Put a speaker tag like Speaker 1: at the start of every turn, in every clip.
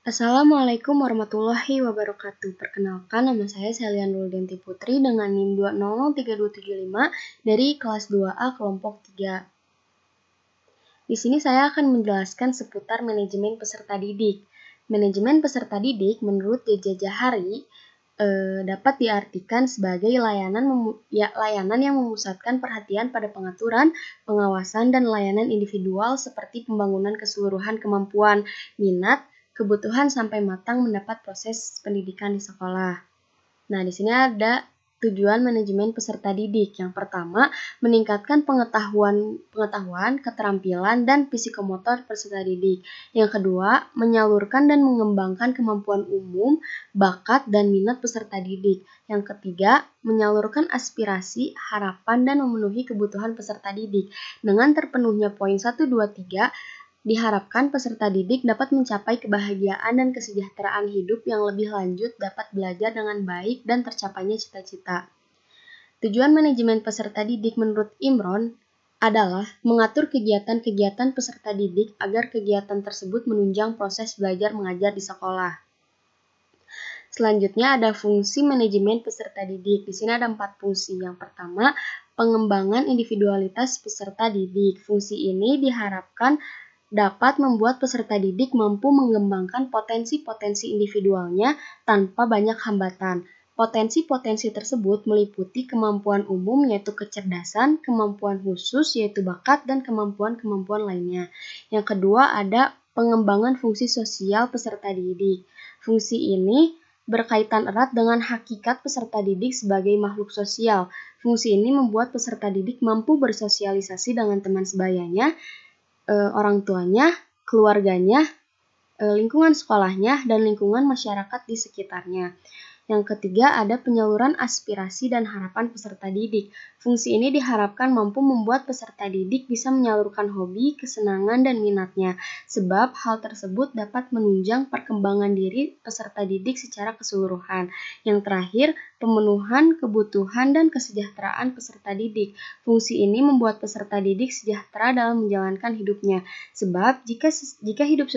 Speaker 1: Assalamualaikum warahmatullahi wabarakatuh. Perkenalkan, nama saya Selian Nuldinti Putri dengan NIM 2003275 dari kelas 2A kelompok 3. Di sini saya akan menjelaskan seputar manajemen peserta didik. Manajemen peserta didik menurut Jeja Jahari dapat diartikan sebagai layanan yang memusatkan perhatian pada pengaturan, pengawasan, dan layanan individual seperti pembangunan keseluruhan kemampuan, minat, kebutuhan sampai matang mendapat proses pendidikan di sekolah. Nah, di sini ada tujuan manajemen peserta didik. Yang pertama, meningkatkan pengetahuan, keterampilan, dan psikomotor peserta didik. Yang kedua, menyalurkan dan mengembangkan kemampuan umum, bakat, dan minat peserta didik. Yang ketiga, menyalurkan aspirasi, harapan, dan memenuhi kebutuhan peserta didik. Dengan terpenuhnya poin 1, 2, 3, diharapkan peserta didik dapat mencapai kebahagiaan dan kesejahteraan hidup yang lebih lanjut, dapat belajar dengan baik, dan tercapainya cita-cita. Tujuan manajemen peserta didik menurut Imron adalah mengatur kegiatan-kegiatan peserta didik agar kegiatan tersebut menunjang proses belajar mengajar di sekolah. Selanjutnya ada fungsi manajemen peserta didik. Di sini ada 4 fungsi. Yang pertama, pengembangan individualitas peserta didik. Fungsi ini diharapkan dapat membuat peserta didik mampu mengembangkan potensi-potensi individualnya tanpa banyak hambatan. Potensi-potensi tersebut meliputi kemampuan umum yaitu kecerdasan, kemampuan khusus yaitu bakat, dan kemampuan-kemampuan lainnya. Yang kedua ada pengembangan fungsi sosial peserta didik. Fungsi ini berkaitan erat dengan hakikat peserta didik sebagai makhluk sosial. Fungsi ini membuat peserta didik mampu bersosialisasi dengan teman sebayanya, orang tuanya, keluarganya, lingkungan sekolahnya, dan lingkungan masyarakat di sekitarnya. Yang ketiga ada penyaluran aspirasi dan harapan peserta didik. Fungsi ini diharapkan mampu membuat peserta didik bisa menyalurkan hobi, kesenangan, dan minatnya, sebab hal tersebut dapat menunjang perkembangan diri peserta didik secara keseluruhan. Yang terakhir, pemenuhan kebutuhan dan kesejahteraan peserta didik. Fungsi ini membuat peserta didik sejahtera dalam menjalankan hidupnya, sebab jika hidup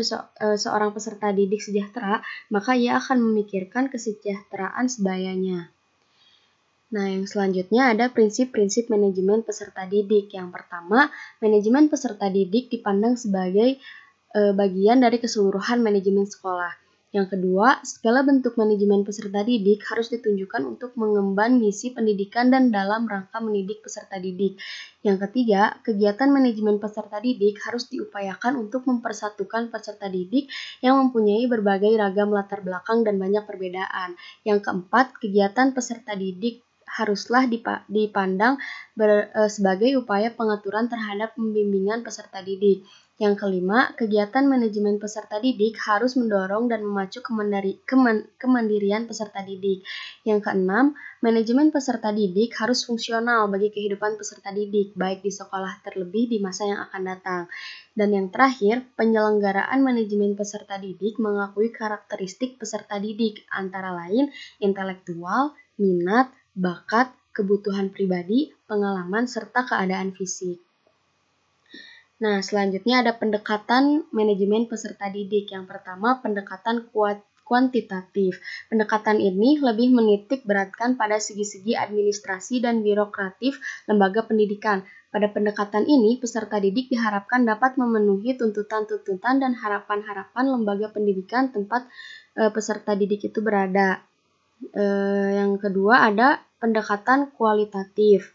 Speaker 1: seorang peserta didik sejahtera, maka ia akan memikirkan kesejahteraan sebayanya. Nah, yang selanjutnya ada prinsip-prinsip manajemen peserta didik. Yang pertama, manajemen peserta didik dipandang sebagai bagian dari keseluruhan manajemen sekolah. Yang kedua, segala bentuk manajemen peserta didik harus ditunjukkan untuk mengemban misi pendidikan dan dalam rangka mendidik peserta didik. Yang ketiga, kegiatan manajemen peserta didik harus diupayakan untuk mempersatukan peserta didik yang mempunyai berbagai ragam latar belakang dan banyak perbedaan. Yang keempat, kegiatan peserta didik haruslah dipandang sebagai upaya pengaturan terhadap pembimbingan peserta didik. Yang kelima, kegiatan manajemen peserta didik harus mendorong dan memacu kemandirian peserta didik. Yang keenam, manajemen peserta didik harus fungsional bagi kehidupan peserta didik, baik di sekolah terlebih di masa yang akan datang. Dan yang terakhir, penyelenggaraan manajemen peserta didik mengakui karakteristik peserta didik, antara lain intelektual, minat, bakat, kebutuhan pribadi, pengalaman, serta keadaan fisik. Nah, selanjutnya ada pendekatan manajemen peserta didik. Yang pertama, pendekatan kuantitatif. Pendekatan ini lebih menitik beratkan pada segi-segi administrasi dan birokratif lembaga pendidikan. Pada pendekatan ini, peserta didik diharapkan dapat memenuhi tuntutan-tuntutan dan harapan-harapan lembaga pendidikan tempat peserta didik itu berada. Yang kedua ada pendekatan kualitatif.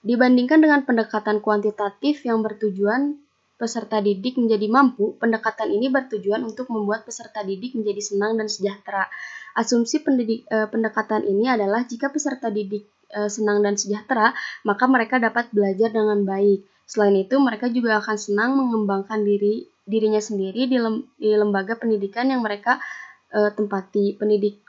Speaker 1: Dibandingkan dengan pendekatan kuantitatif yang bertujuan peserta didik menjadi mampu, pendekatan ini bertujuan untuk membuat peserta didik menjadi senang dan sejahtera. Asumsi pendekatan ini adalah jika peserta didik senang dan sejahtera, maka mereka dapat belajar dengan baik. Selain itu, mereka juga akan senang mengembangkan dirinya sendiri di lembaga pendidikan yang mereka tempati.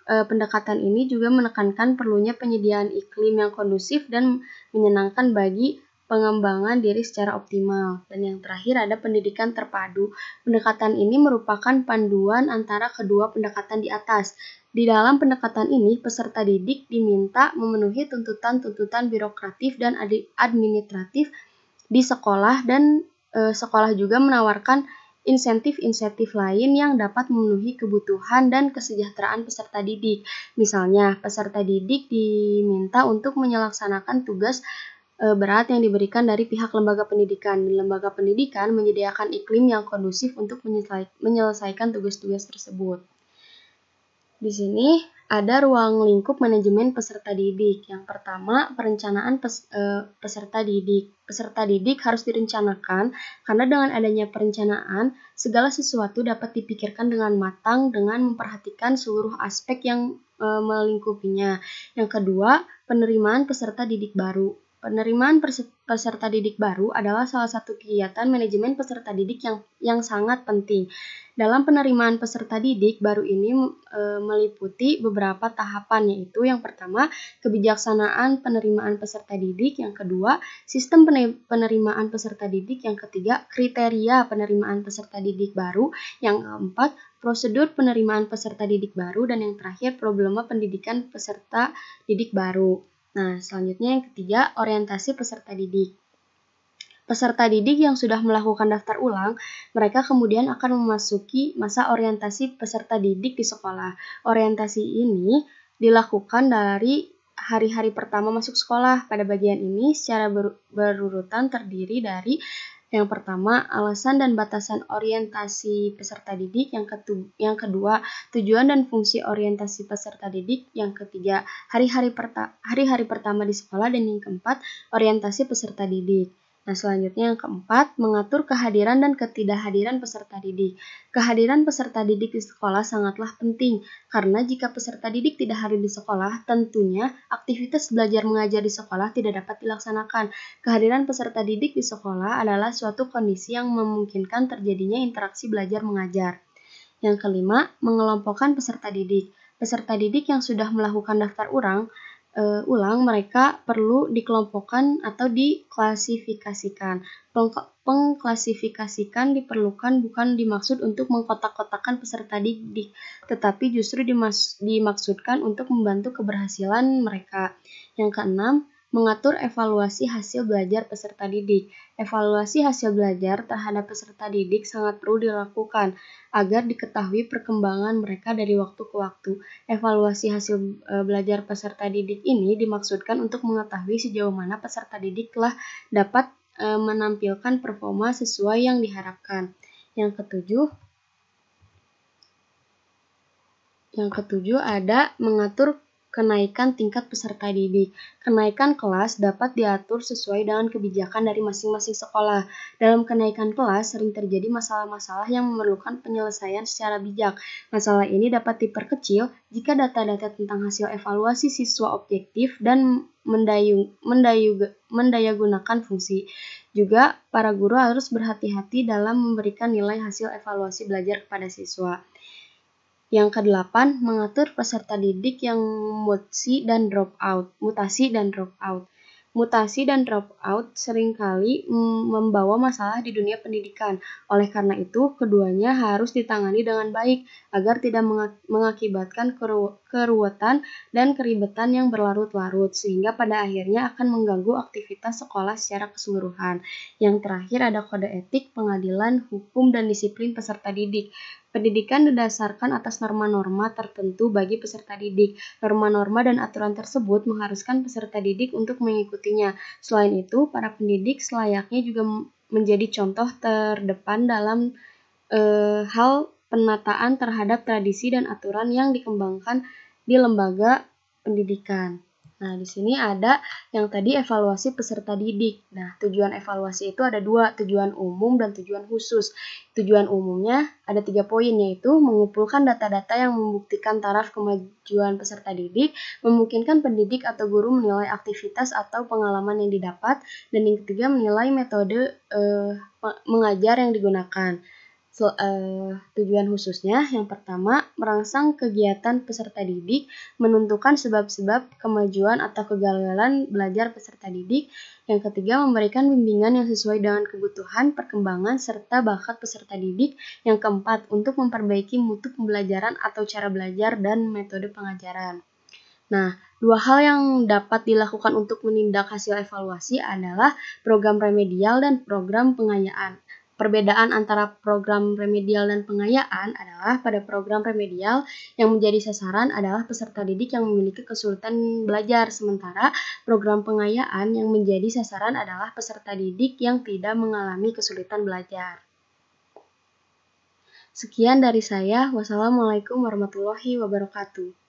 Speaker 1: Pendekatan ini juga menekankan perlunya penyediaan iklim yang kondusif dan menyenangkan bagi pengembangan diri secara optimal. Dan yang terakhir ada pendidikan terpadu. Pendekatan ini merupakan panduan antara kedua pendekatan di atas. Di dalam pendekatan ini, peserta didik diminta memenuhi tuntutan-tuntutan birokratif dan administratif di sekolah, dan sekolah juga menawarkan insentif-insentif lain yang dapat memenuhi kebutuhan dan kesejahteraan peserta didik. Misalnya, peserta didik diminta untuk menyelaksanakan tugas berat yang diberikan dari pihak lembaga pendidikan. Lembaga pendidikan menyediakan iklim yang kondusif untuk menyelesaikan tugas-tugas tersebut. Di sini ada ruang lingkup manajemen peserta didik. Yang pertama, perencanaan peserta didik. Peserta didik harus direncanakan karena dengan adanya perencanaan, segala sesuatu dapat dipikirkan dengan matang dengan memperhatikan seluruh aspek yang melingkupinya. Yang kedua, penerimaan peserta didik baru. Penerimaan peserta didik baru adalah salah satu kegiatan manajemen peserta didik yang sangat penting. Dalam penerimaan peserta didik baru ini meliputi beberapa tahapan, yaitu yang pertama, kebijaksanaan penerimaan peserta didik, yang kedua, sistem penerimaan peserta didik, yang ketiga, kriteria penerimaan peserta didik baru, yang keempat, prosedur penerimaan peserta didik baru, dan yang terakhir, problema pendidikan peserta didik baru. Nah, selanjutnya yang ketiga, orientasi peserta didik. Peserta didik yang sudah melakukan daftar ulang, mereka kemudian akan memasuki masa orientasi peserta didik di sekolah. Orientasi ini dilakukan dari hari-hari pertama masuk sekolah. Pada bagian ini secara berurutan terdiri dari yang pertama, alasan dan batasan orientasi peserta didik. Yang kedua, tujuan dan fungsi orientasi peserta didik. Yang ketiga, hari-hari pertama di sekolah. Dan yang keempat, orientasi peserta didik. Nah, selanjutnya yang keempat, mengatur kehadiran dan ketidakhadiran peserta didik. Kehadiran peserta didik di sekolah sangatlah penting, karena jika peserta didik tidak hadir di sekolah, tentunya aktivitas belajar mengajar di sekolah tidak dapat dilaksanakan. Kehadiran peserta didik di sekolah adalah suatu kondisi yang memungkinkan terjadinya interaksi belajar mengajar. Yang kelima, mengelompokkan peserta didik. Peserta didik yang sudah melakukan daftar ulang, mereka perlu dikelompokkan atau diklasifikasikan. Pengklasifikasikan diperlukan bukan dimaksud untuk mengkotak-kotakan peserta didik, tetapi justru dimaksudkan untuk membantu keberhasilan mereka. Yang keenam, mengatur evaluasi hasil belajar peserta didik. Evaluasi hasil belajar terhadap peserta didik sangat perlu dilakukan agar diketahui perkembangan mereka dari waktu ke waktu. Evaluasi hasil belajar peserta didik ini dimaksudkan untuk mengetahui sejauh mana peserta didik telah dapat menampilkan performa sesuai yang diharapkan. Yang ketujuh ada mengatur kenaikan tingkat peserta didik. Kenaikan kelas dapat diatur sesuai dengan kebijakan dari masing-masing sekolah. Dalam kenaikan kelas sering terjadi masalah-masalah yang memerlukan penyelesaian secara bijak. Masalah ini dapat diperkecil jika data-data tentang hasil evaluasi siswa objektif dan mendayagunakan fungsi. Juga, para guru harus berhati-hati dalam memberikan nilai hasil evaluasi belajar kepada siswa. Yang kedelapan, mengatur peserta didik yang mutasi dan drop out. Mutasi dan drop out seringkali membawa masalah di dunia pendidikan. Oleh karena itu, keduanya harus ditangani dengan baik agar tidak mengakibatkan keruwetan dan keribetan yang berlarut-larut, sehingga pada akhirnya akan mengganggu aktivitas sekolah secara keseluruhan. Yang terakhir ada kode etik, pengadilan, hukum, dan disiplin peserta didik. Pendidikan didasarkan atas norma-norma tertentu bagi peserta didik. Norma-norma dan aturan tersebut mengharuskan peserta didik untuk mengikutinya. Selain itu, para pendidik selayaknya juga menjadi contoh terdepan dalam hal penataan terhadap tradisi dan aturan yang dikembangkan di lembaga pendidikan. Nah, di sini ada yang tadi evaluasi peserta didik. Nah, tujuan evaluasi itu ada dua, tujuan umum dan tujuan khusus. Tujuan umumnya ada 3 poin, yaitu mengumpulkan data-data yang membuktikan taraf kemajuan peserta didik, memungkinkan pendidik atau guru menilai aktivitas atau pengalaman yang didapat, dan yang ketiga menilai metode mengajar yang digunakan. Tujuan khususnya, yang pertama, merangsang kegiatan peserta didik, menentukan sebab-sebab kemajuan atau kegagalan belajar peserta didik. Yang ketiga, memberikan bimbingan yang sesuai dengan kebutuhan, perkembangan, serta bakat peserta didik. Yang keempat, untuk memperbaiki mutu pembelajaran atau cara belajar dan metode pengajaran. Nah, 2 hal yang dapat dilakukan untuk menindak hasil evaluasi adalah program remedial dan program pengayaan. Perbedaan antara program remedial dan pengayaan adalah pada program remedial yang menjadi sasaran adalah peserta didik yang memiliki kesulitan belajar, sementara program pengayaan yang menjadi sasaran adalah peserta didik yang tidak mengalami kesulitan belajar. Sekian dari saya. Wassalamualaikum warahmatullahi wabarakatuh.